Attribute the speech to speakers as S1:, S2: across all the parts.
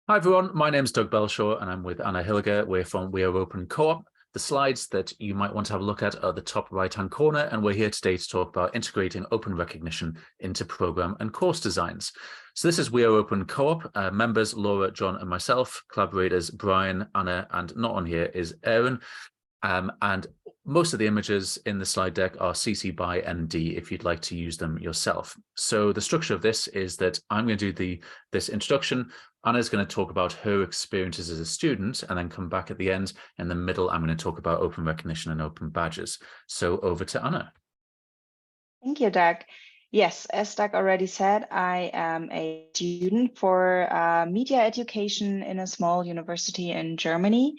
S1: Hi everyone, my name is Doug Belshaw and I'm with Anna Hilliger. We're from We Are Open Co-op. The slides that you might want to have a look at are the top right-hand corner, and we're here today to talk about integrating open recognition into program and course designs. So this is We Are Open Co-op, members Laura, John and myself, collaborators Brian, Anna, and not on here is Aaron. And most of the images in the slide deck are CC by ND if you'd like to use them yourself. So the structure of this is that I'm going to do this introduction. Anna's going to talk about her experiences as a student and then come back at the end. In the middle, I'm going to talk about open recognition and open badges. So over to Anna.
S2: Thank you, Doug. Yes, as Doug already said, I am a student for media education in a small university in Germany.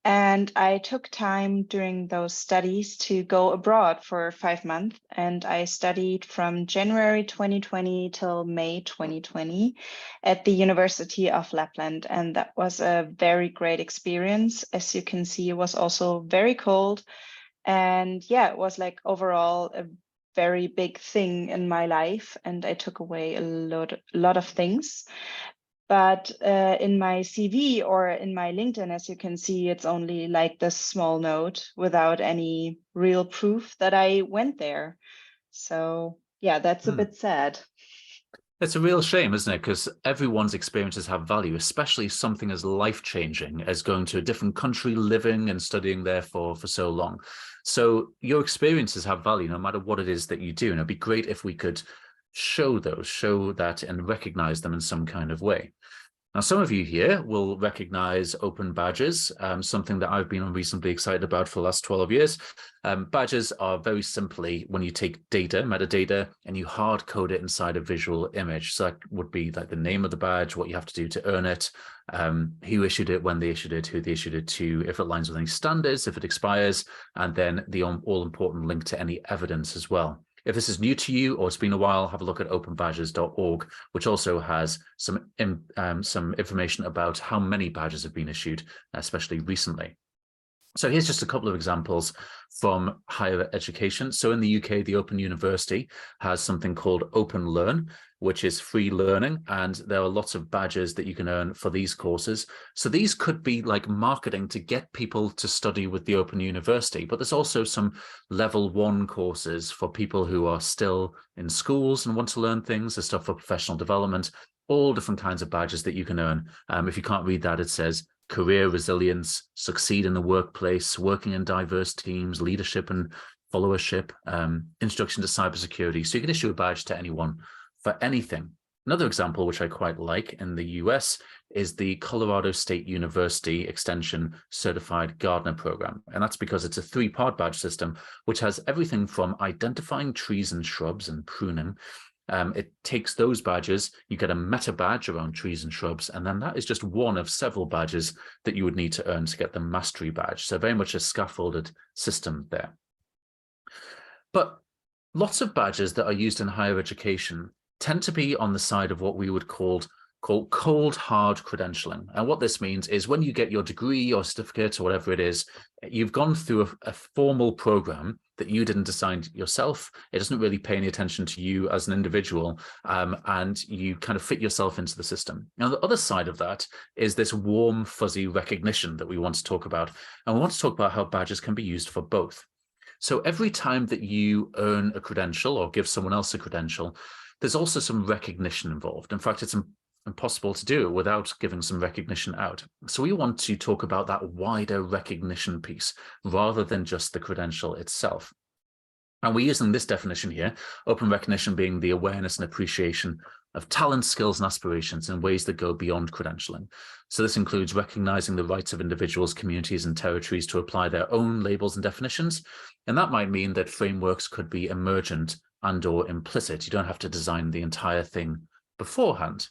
S2: And I took time during those studies to go abroad for 5 months. And I studied from January 2020 till May 2020 at the University of Lapland. And that was a very great experience. As you can see, it was also very cold. And yeah, it was like overall a very big thing in my life. And I took away a lot of things. But in my CV or in my LinkedIn, as you can see, it's only like this small note without any real proof that I went there. So yeah, that's a bit sad.
S1: It's a real shame, isn't it? Because everyone's experiences have value, especially something as life-changing as going to a different country, living and studying there for so long. So your experiences have value no matter what it is that you do. And it'd be great if we could show that and recognize them in some kind of way. Now, some of you here will recognize open badges, something that I've been reasonably excited about for the last 12 years. Badges are very simply when you take data, metadata, and you hard code it inside a visual image. So that would be like the name of the badge, what you have to do to earn it, who issued it, when they issued it, who they issued it to, if it aligns with any standards, if it expires, and then the all-important link to any evidence as well. If this is new to you or it's been a while, have a look at openbadges.org, which also has some information about how many badges have been issued, especially recently. So here's just a couple of examples from higher education. So in the UK, the Open University has something called Open Learn, which is free learning. And there are lots of badges that you can earn for these courses. So these could be like marketing to get people to study with the Open University. But there's also some level 1 courses for people who are still in schools and want to learn things. There's stuff for professional development, all different kinds of badges that you can earn. If you can't read that, it says career resilience, succeed in the workplace, working in diverse teams, leadership and followership, introduction to cybersecurity. So you can issue a badge to anyone for anything. Another example, which I quite like in the US, is the Colorado State University Extension Certified Gardener Program. And that's because it's a 3-part badge system, which has everything from identifying trees and shrubs and pruning. It takes those badges, you get a meta badge around trees and shrubs, and then that is just one of several badges that you would need to earn to get the mastery badge. So very much a scaffolded system there. But lots of badges that are used in higher education tend to be on the side of what we would call cold hard credentialing. And what this means is when you get your degree or certificate or whatever it is, you've gone through a formal program that you didn't design yourself. It doesn't really pay any attention to you as an individual, and you kind of fit yourself into the system. Now, the other side of that is this warm, fuzzy recognition that we want to talk about. And we want to talk about how badges can be used for both. So every time that you earn a credential or give someone else a credential, there's also some recognition involved. In fact, it's impossible to do it without giving some recognition out. So we want to talk about that wider recognition piece rather than just the credential itself. And we're using this definition here, open recognition being the awareness and appreciation of talents, skills, and aspirations in ways that go beyond credentialing. So this includes recognizing the rights of individuals, communities, and territories to apply their own labels and definitions. And that might mean that frameworks could be emergent and/or implicit. You don't have to design the entire thing beforehand.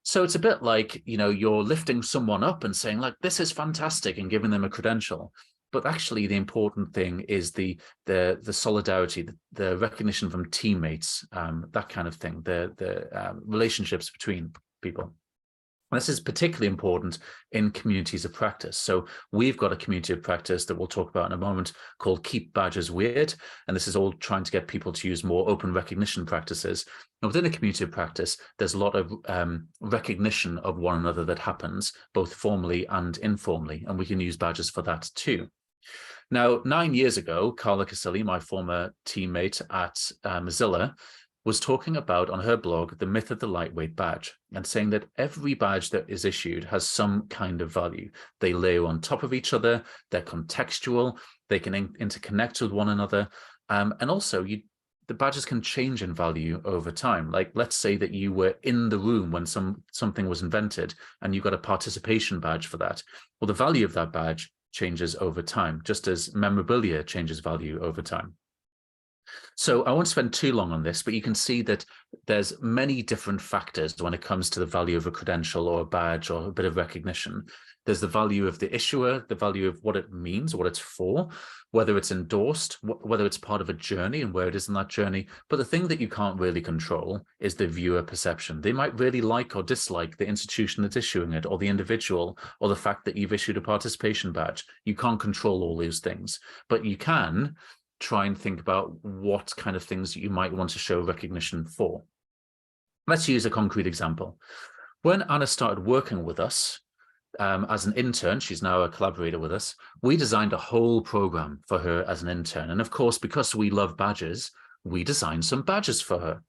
S1: So it's a bit like, you're lifting someone up and saying, like, this is fantastic, and giving them a credential. But actually, the important thing is the solidarity, the recognition from teammates, that kind of thing, the relationships between people. This is particularly important in communities of practice. So we've got a community of practice that we'll talk about in a moment called Keep Badges Weird. And this is all trying to get people to use more open recognition practices. And within a community of practice, there's a lot of recognition of one another that happens both formally and informally. And we can use badges for that too. Now, 9 years ago, Carla Casilli, my former teammate at Mozilla, was talking about on her blog the myth of the lightweight badge and saying that every badge that is issued has some kind of value. They layer on top of each other, they're contextual, they can interconnect with one another, and also the badges can change in value over time. Like, let's say that you were in the room when something was invented and you got a participation badge for that. Well, the value of that badge changes over time, just as memorabilia changes value over time. So I won't spend too long on this, but you can see that there's many different factors when it comes to the value of a credential or a badge or a bit of recognition. There's the value of the issuer, the value of what it means, what it's for, whether it's endorsed, whether it's part of a journey and where it is in that journey. But the thing that you can't really control is the viewer perception. They might really like or dislike the institution that's issuing it, or the individual, or the fact that you've issued a participation badge. You can't control all those things, but you can try and think about what kind of things you might want to show recognition for. Let's use a concrete example. When Anna started working with us as an intern, she's now a collaborator with us, we designed a whole program for her as an intern. And of course, because we love badges, we designed some badges for her.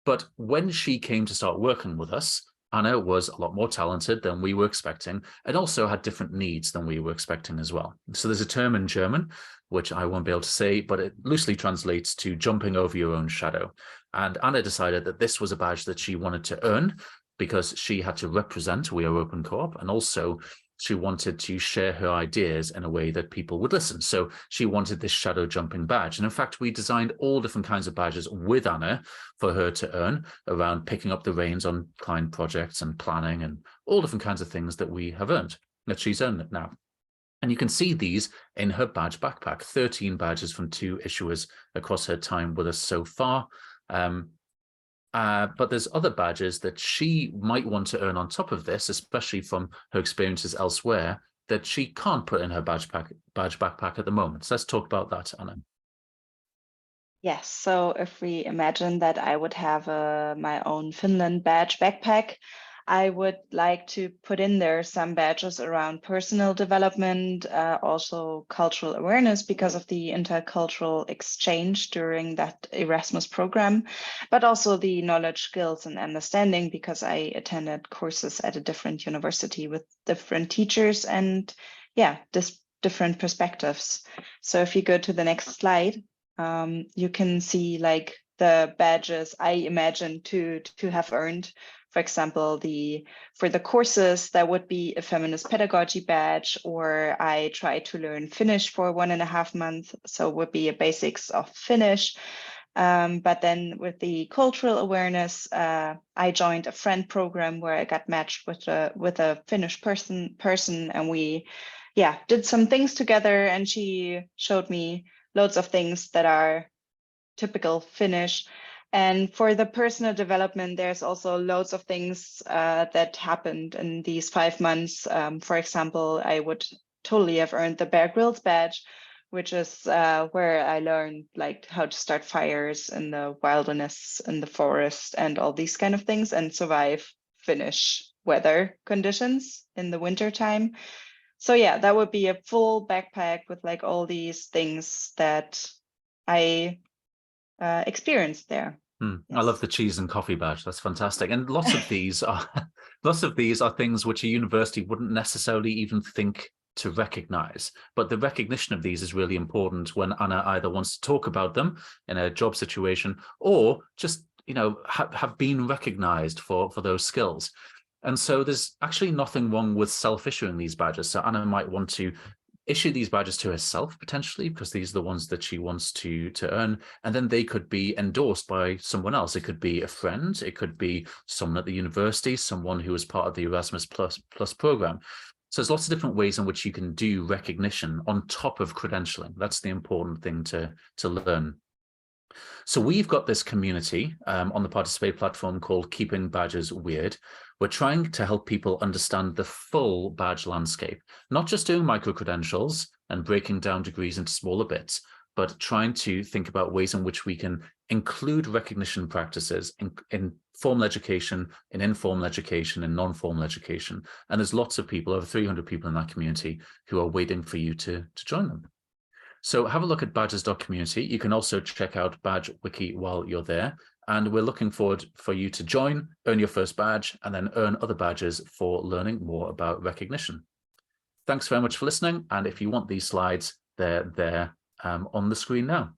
S1: But when she came to start working with us, Anna was a lot more talented than we were expecting and also had different needs than we were expecting as well. So there's a term in German, which I won't be able to say, but it loosely translates to jumping over your own shadow. And Anna decided that this was a badge that she wanted to earn because she had to represent We Are Open Co-op, and also she wanted to share her ideas in a way that people would listen. So she wanted this shadow jumping badge. And in fact, we designed all different kinds of badges with Anna for her to earn around picking up the reins on client projects and planning and all different kinds of things that we have earned, that she's earned it now. And you can see these in her badge backpack, 13 badges from 2 issuers across her time with us so far. But there's other badges that she might want to earn on top of this, especially from her experiences elsewhere, that she can't put in her badge backpack at the moment. So let's talk about that, Anna.
S2: Yes, so if we imagine that I would have my own Finland badge backpack, I would like to put in there some badges around personal development, also cultural awareness because of the intercultural exchange during that Erasmus program, but also the knowledge, skills, and understanding because I attended courses at a different university with different teachers and different perspectives. So if you go to the next slide, you can see like the badges I imagine to have earned. For example, for the courses, that would be a feminist pedagogy badge, or I tried to learn Finnish for 1.5 months, so it would be a basics of Finnish. But then with the cultural awareness, I joined a friend program where I got matched with a Finnish person, and we did some things together, and she showed me loads of things that are typical Finnish. And for the personal development, there's also loads of things that happened in these 5 months. For example, I would totally have earned the Bear Grylls badge, which is where I learned like how to start fires in the wilderness, in the forest, and all these kind of things, and survive Finnish weather conditions in the winter time. So yeah, that would be a full backpack with like all these things that I experienced there.
S1: Yes.
S2: Yes.
S1: I love the cheese and coffee badge. That's fantastic. And lots of these are things which a university wouldn't necessarily even think to recognize. But the recognition of these is really important when Anna either wants to talk about them in a job situation or just, have been recognized for those skills. And so there's actually nothing wrong with self-issuing these badges. So Anna might want to issue these badges to herself potentially because these are the ones that she wants to earn, and then they could be endorsed by someone else. It could be a friend, it could be someone at the university, someone who was part of the Erasmus Plus program. So there's lots of different ways in which you can do recognition on top of credentialing. That's the important thing to learn. So we've got this community on the Participate platform called Keeping Badges Weird, We're trying to help people understand the full badge landscape, not just doing micro-credentials and breaking down degrees into smaller bits, but trying to think about ways in which we can include recognition practices in formal education, in informal education, and non-formal education. And there's lots of people, over 300 people in that community, who are waiting for you to join them. So have a look at badges.community. You can also check out Badge Wiki while you're there. And we're looking forward for you to join, earn your first badge, and then earn other badges for learning more about recognition. Thanks very much for listening. And if you want these slides, they're there on the screen now.